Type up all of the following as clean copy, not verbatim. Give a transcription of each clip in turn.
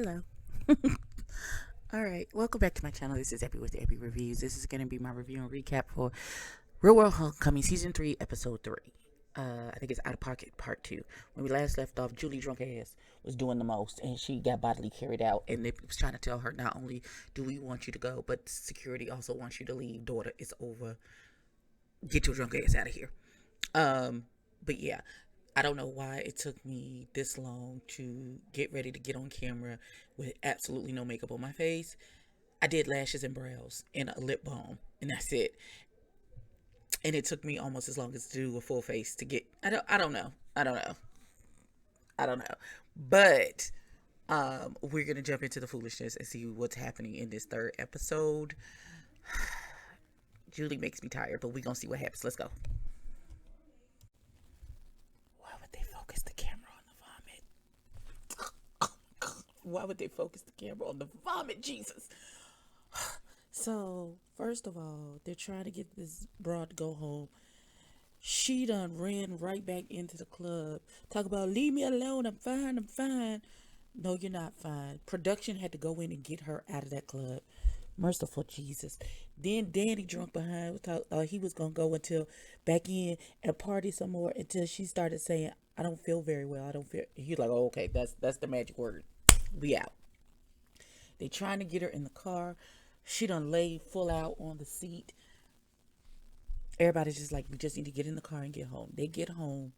Hello. All right, welcome back to my channel. This is Epi with the Epi Reviews. This is going to be my review and recap for Real World Homecoming Season 3, Episode 3. I think it's Out of Pocket Part 2. When we last left off, Julie drunk ass was doing the most, and she got bodily carried out. And they was trying to tell her, not only do we want you to go, but security also wants you to leave. Daughter, it's over. Get your drunk ass out of here. Um, but yeah, I don't know why it took me this long to get ready to get on camera with absolutely no makeup on my face. I did lashes and brows and a lip balm, and that's it. And it took me almost as long as to do a full face to get. I don't know. I don't know. I don't know. But we're gonna jump into the foolishness and see what's happening in this third episode. Julie makes me tired, but we're gonna see what happens. Let's go. Why would they focus the camera on the vomit? Why would they focus the camera on the vomit? Jesus. So, first of all, they're trying to get this broad to go home. She done ran right back into the club. Talk about, leave me alone. I'm fine. I'm fine. No, you're not fine. Production had to go in and get her out of that club. Merciful Jesus. Then Danny drunk behind. He was going to go until back in and party some more until she started saying, I don't feel very well. I don't feel. He's like, oh, okay, that's the magic word. We out. They trying to get her in the car. She done laid full out on the seat. Everybody's just like, we just need to get in the car and get home. They get home.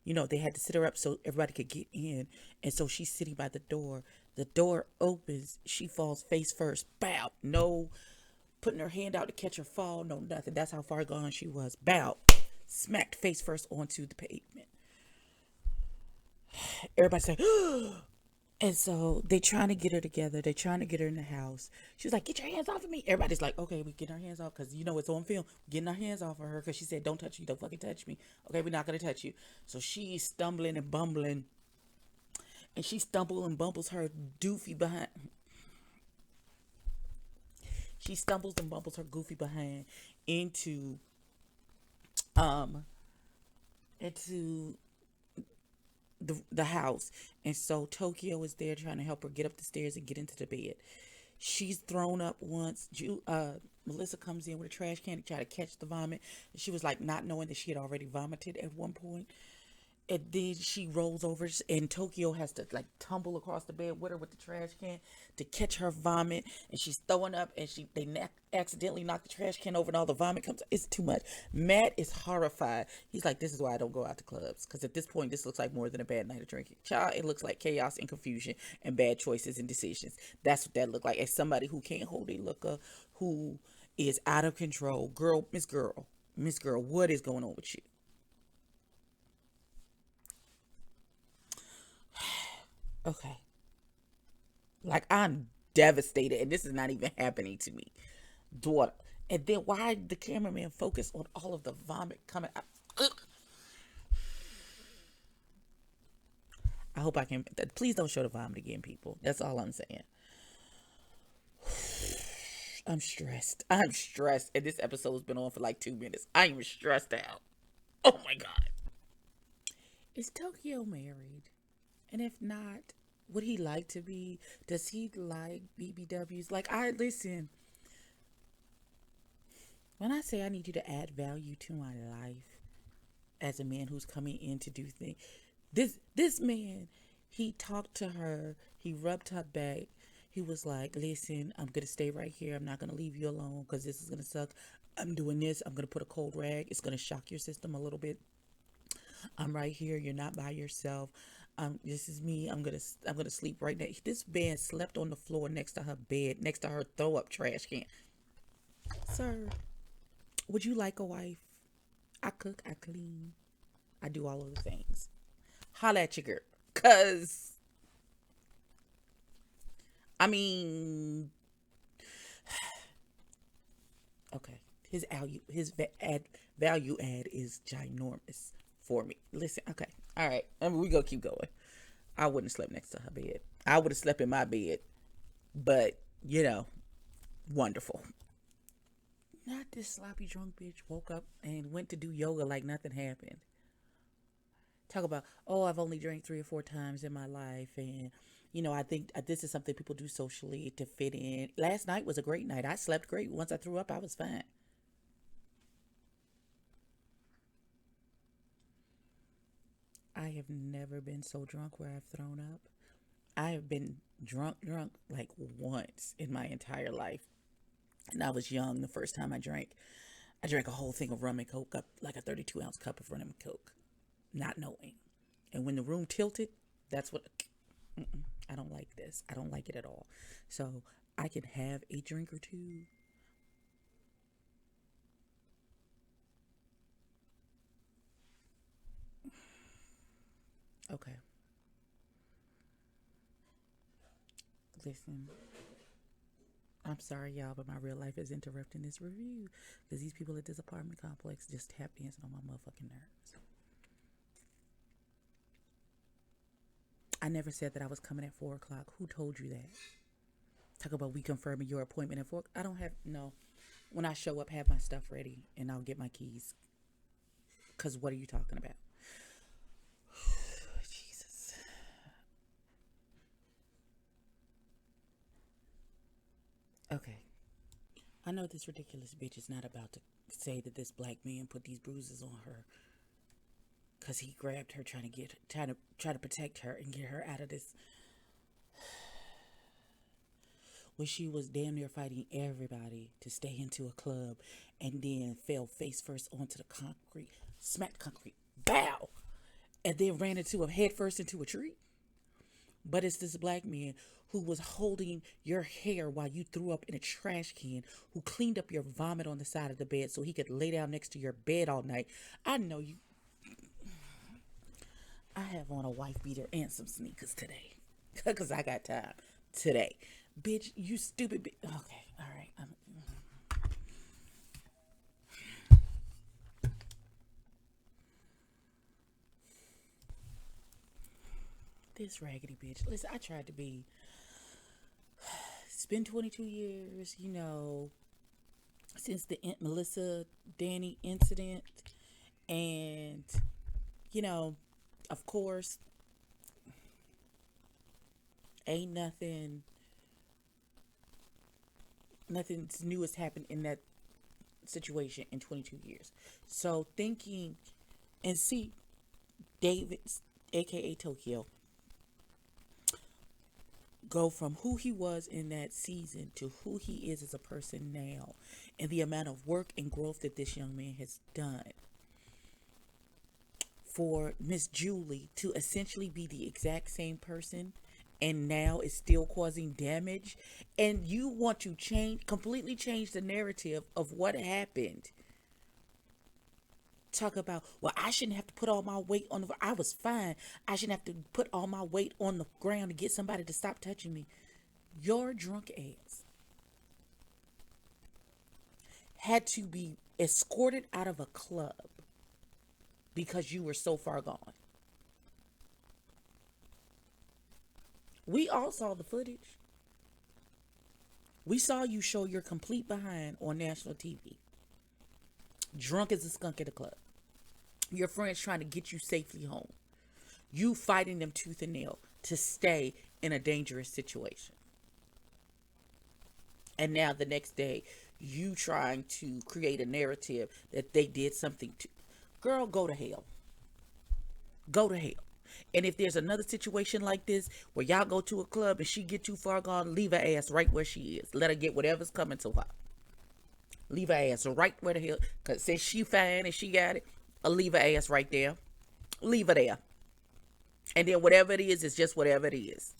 You know, they had to sit her up so everybody could get in. And so she's sitting by the door. The door opens. She falls face first. Bow. No putting her hand out to catch her fall. No, nothing. That's how far gone she was. Bow. Smacked face first onto the pavement. Everybody's like, and so they trying to get her together. They trying to get her in the house. She was like, "Get your hands off of me!" Everybody's like, "Okay, we getting our hands off because you know it's on film. We're getting our hands off of her because she said, "Don't touch me, don't fucking touch me." Okay, we're not gonna touch you. So she's stumbling and bumbling, and she stumbles and bumbles her doofy behind. She stumbles and bumbles her goofy behind into um into the house. And so Tokyo is there trying to help her get up the stairs and get into the bed. She's thrown up once. Melissa comes in with a trash can to try to catch the vomit. She was like not knowing that she had already vomited at one point. And then she rolls over, and Tokyo has to like tumble across the bed with her with the trash can to catch her vomit. And she's throwing up, and accidentally knock the trash can over, and all the vomit comes. It's too much. Matt is horrified. He's like, "This is why I don't go out to clubs, because at this point, this looks like more than a bad night of drinking. Child, it looks like chaos and confusion and bad choices and decisions. That's what that looked like. As somebody who can't hold a liquor, who is out of control, Miss Girl, what is going on with you?" Okay. Like, I'm devastated, and this is not even happening to me. Daughter. And then why the cameraman focus on all of the vomit coming out? Ugh. I hope I can. Please don't show the vomit again, people. That's all I'm saying. I'm stressed. I'm stressed. And this episode has been on for like 2 minutes. I am stressed out. Oh my God. Is Tokyo married? And if not, would he like to be? Does he like BBWs? Like, I listen. When I say I need you to add value to my life as a man who's coming in to do things, this man, he talked to her, he rubbed her back. He was like, "Listen, I'm gonna stay right here. I'm not gonna leave you alone because this is gonna suck. I'm doing this. I'm gonna put a cold rag. It's gonna shock your system a little bit. I'm right here. You're not by yourself. This is me. I'm gonna sleep right now." This man slept on the floor next to her bed, next to her throw up trash can. Sir, would you like a wife? I cook, I clean, I do all of the things. Holla at your girl. Cause I mean, okay, value add is ginormous for me. Listen, okay, all right, we gonna keep going. I wouldn't have slept next to her bed. I would have slept in my bed, but you know, wonderful. Not this sloppy drunk bitch woke up and went to do yoga like nothing happened. Talk about, oh, I've only drank 3 or 4 times in my life. And, I think this is something people do socially to fit in. Last night was a great night. I slept great. Once I threw up, I was fine. I have never been so drunk where I've thrown up. I have been drunk like once in my entire life. And I was young the first time I drank. I drank a whole thing of rum and coke, up like a 32-ounce cup of rum and coke, not knowing. And when the room tilted, that's what. I don't like this. I don't like it at all. So I can have a drink or two. Okay, listen. I'm sorry, y'all, but my real life is interrupting this review because these people at this apartment complex just tap dancing on my motherfucking nerves. I never said that I was coming at 4 o'clock. Who told you that? Talk about we confirming your appointment at 4. I don't have no. When I show up, have my stuff ready, and I'll get my keys. Cause what are you talking about? Jesus. Okay. I know this ridiculous bitch is not about to say that this black man put these bruises on her because he grabbed her trying to protect her and get her out of this. When she was damn near fighting everybody to stay into a club and then fell face first onto the concrete, smacked concrete, bow, and then ran into a head first into a tree. But it's this black man who was holding your hair while you threw up in a trash can, who cleaned up your vomit on the side of the bed so he could lay down next to your bed all night. I know you. I have on a wife beater and some sneakers today. Because I got time today. Bitch, you stupid bitch. Okay, all right. This raggedy bitch. Listen, I tried to be. It's been 22 years, since the Aunt Melissa Danny incident. And, you know, of course, ain't nothing new has happened in that situation in 22 years. So thinking and see David's, aka Tokyo, go from who he was in that season to who he is as a person now, and the amount of work and growth that this young man has done, for Miss Julie to essentially be the exact same person and now is still causing damage, and you want to completely change the narrative of what happened. Talk about, well, I shouldn't have to put all my weight on the, I was fine. I shouldn't have to put all my weight on the ground to get somebody to stop touching me. Your drunk ass had to be escorted out of a club because you were so far gone. We all saw the footage. We saw you show your complete behind on national TV. Drunk as a skunk at a club. Your friends trying to get you safely home. You fighting them tooth and nail to stay in a dangerous situation. And now the next day, you trying to create a narrative that they did something to. Girl, go to hell. Go to hell. And if there's another situation like this where y'all go to a club and she get too far gone, leave her ass right where she is. Let her get whatever's coming to her. Leave her ass right where the hell. Because since she fine and she got it, I'll leave her ass right there. Leave her there. And then whatever it is, it's just whatever it is.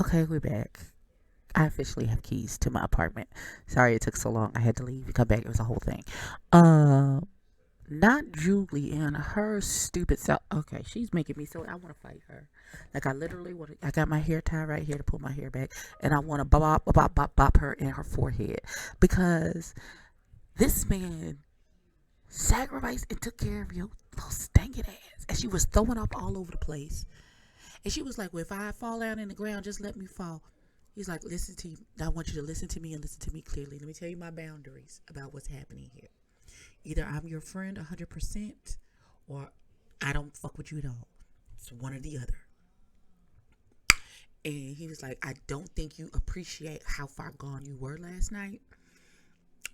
Okay, we're back. I officially have keys to my apartment. Sorry it took so long. I had to leave and come back. It was a whole thing. Not Julie and her stupid self. Okay, she's making me so I want to fight her. Like I literally want to. I got my hair tied right here to pull my hair back, and I want to bop her in her forehead because this man sacrificed and took care of your little stankin' ass, and she was throwing up all over the place. And she was like, "Well, if I fall down in the ground, just let me fall." He's like, "Listen to you. I want you to listen to me and listen to me clearly. Let me tell you my boundaries about what's happening here. Either I'm your friend 100% or I don't fuck with you at all. It's one or the other. And he was like, I don't think you appreciate how far gone you were last night.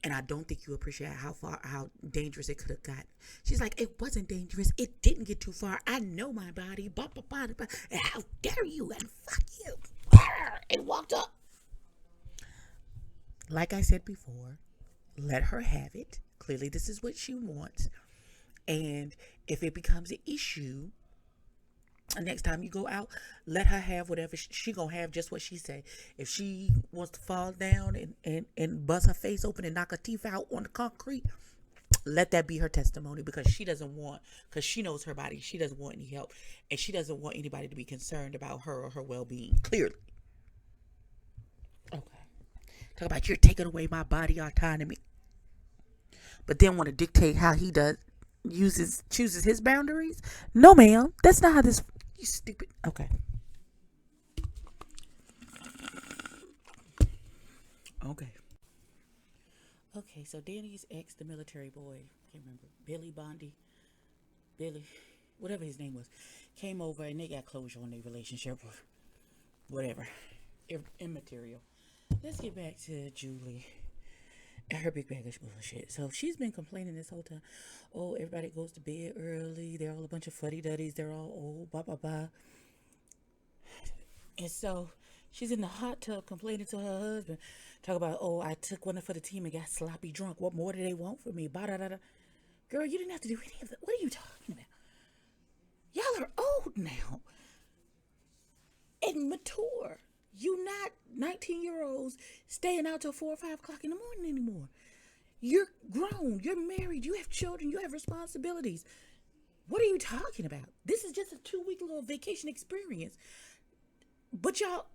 And I don't think you appreciate how dangerous it could have gotten. She's like, it wasn't dangerous. It didn't get too far. I know my body. Bah, bah, bah, bah, and how dare you? And fuck you. And walked up. Like I said before, let her have it. Clearly, this is what she wants. And if it becomes an issue, next time you go out, let her have whatever she gonna have, just what she say. If she wants to fall down and bust her face open and knock her teeth out on the concrete, let that be her testimony, because she doesn't want, because she knows her body, she doesn't want any help, and she doesn't want anybody to be concerned about her or her well-being, clearly. Okay. Talk about you're taking away my body autonomy, but then want to dictate how he chooses his boundaries. No, ma'am, that's not how this. You stupid. Okay. Okay. Okay. So Danny's ex, the military boy, can't remember, Billy Bondi, Billy, whatever his name was, came over and they got closure on their relationship or whatever, immaterial. Let's get back to Julie and her big bag of bullshit. So she's been complaining this whole time. Oh, everybody goes to bed early. They're all a bunch of fuddy-duddies. They're all old. Blah, blah, blah. And so she's in the hot tub complaining to her husband. Talk about, oh, I took one for the team and got sloppy drunk. What more do they want from me? Bah, da, da, da. Girl, you didn't have to do any of that. What are you talking about? Y'all are old now and mature. You not 19-year-olds staying out till 4 or 5 o'clock in the morning anymore. You're grown. You're married. You have children. You have responsibilities. What are you talking about? This is just a 2-week little vacation experience. But y'all,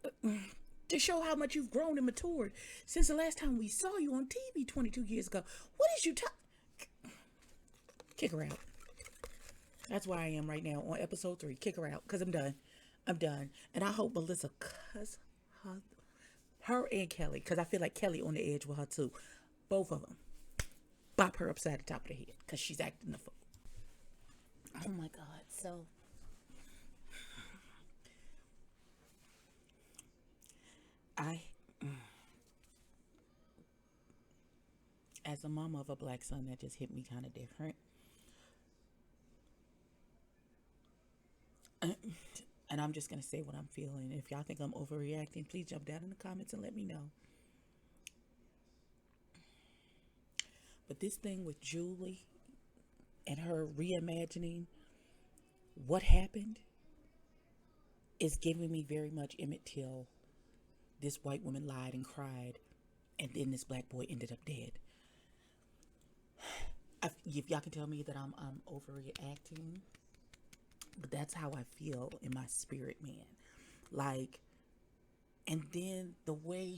to show how much you've grown and matured since the last time we saw you on TV 22 years ago. What is you Kick her out. That's where I am right now on episode 3. Kick her out, because I'm done. I'm done. And I hope Melissa cuss her and Kelly, because I feel like Kelly on the edge with her too. Both of them. Bop her upside the top of the head, because she's acting the fool. Oh my God. So as a mama of a black son, that just hit me kind of different. And I'm just going to say what I'm feeling. If y'all think I'm overreacting, please jump down in the comments and let me know. But this thing with Julie and her reimagining what happened is giving me very much Emmett Till. This white woman lied and cried, and then this black boy ended up dead. If y'all can tell me that I'm overreacting, but that's how I feel in my spirit, man. Like, and then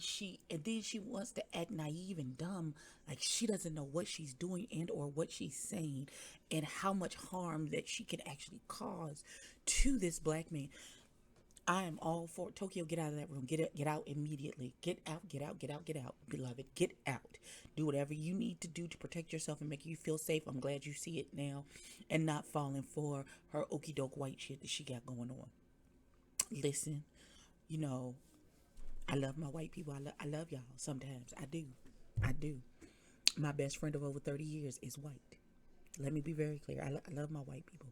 she wants to act naive and dumb, like she doesn't know what she's doing and or what she's saying and how much harm that she can actually cause to this black man. I am all for Tokyo. Get out of that room. Get out immediately. Get out, beloved. Get out. Do whatever you need to do to protect yourself and make you feel safe. I'm glad you see it now and not falling for her okey doke white shit that she got going on. Listen, I love my white people. I love y'all sometimes. I do. My best friend of over 30 years is white. Let me be very clear. I love my white people.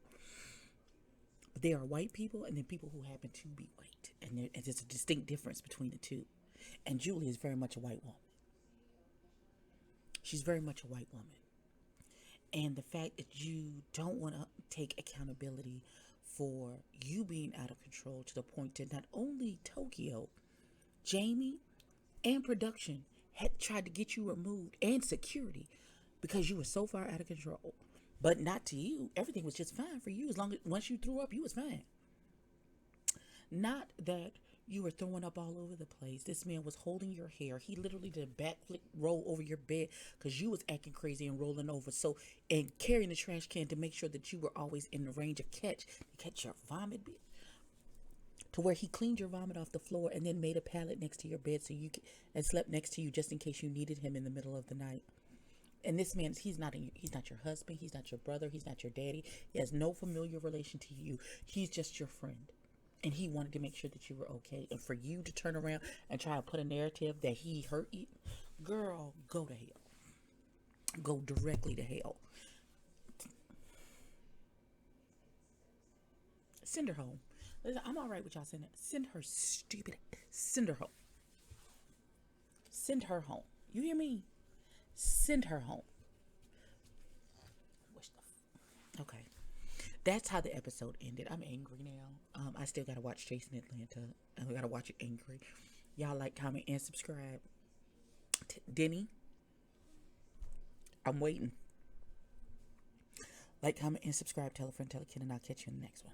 But there are white people and then people who happen to be white. And there's a distinct difference between the two. And Julie is very much a white woman. She's very much a white woman. And the fact that you don't want to take accountability for you being out of control to the point that not only Tokyo, Jamie, and production had tried to get you removed, and security, because you were so far out of control. But not to you. Everything was just fine for you. As long as once you threw up, you was fine. Not that you were throwing up all over the place. This man was holding your hair. He literally did a backflip roll over your bed because you was acting crazy and rolling over. So, and carrying the trash can to make sure that you were always in the range of catch your vomit, to where he cleaned your vomit off the floor and then made a pallet next to your bed and slept next to you just in case you needed him in the middle of the night. And this man, he's not your husband, he's not your brother, he's not your daddy. He has no familiar relation to you. He's just your friend. And he wanted to make sure that you were okay. And for you to turn around and try to put a narrative that he hurt you, girl, go to hell. Go directly to hell. Send her home. Listen, I'm all right with y'all sending. Send her stupid. Send her home. Send her home. You hear me? Send her home. Okay. That's how the episode ended. I'm angry now. I still gotta watch Chasing Atlanta. I gotta watch it angry. Y'all like, comment, and subscribe. Denny, I'm waiting. Like, comment, and subscribe. Tell a friend, tell a kid, and I'll catch you in the next one.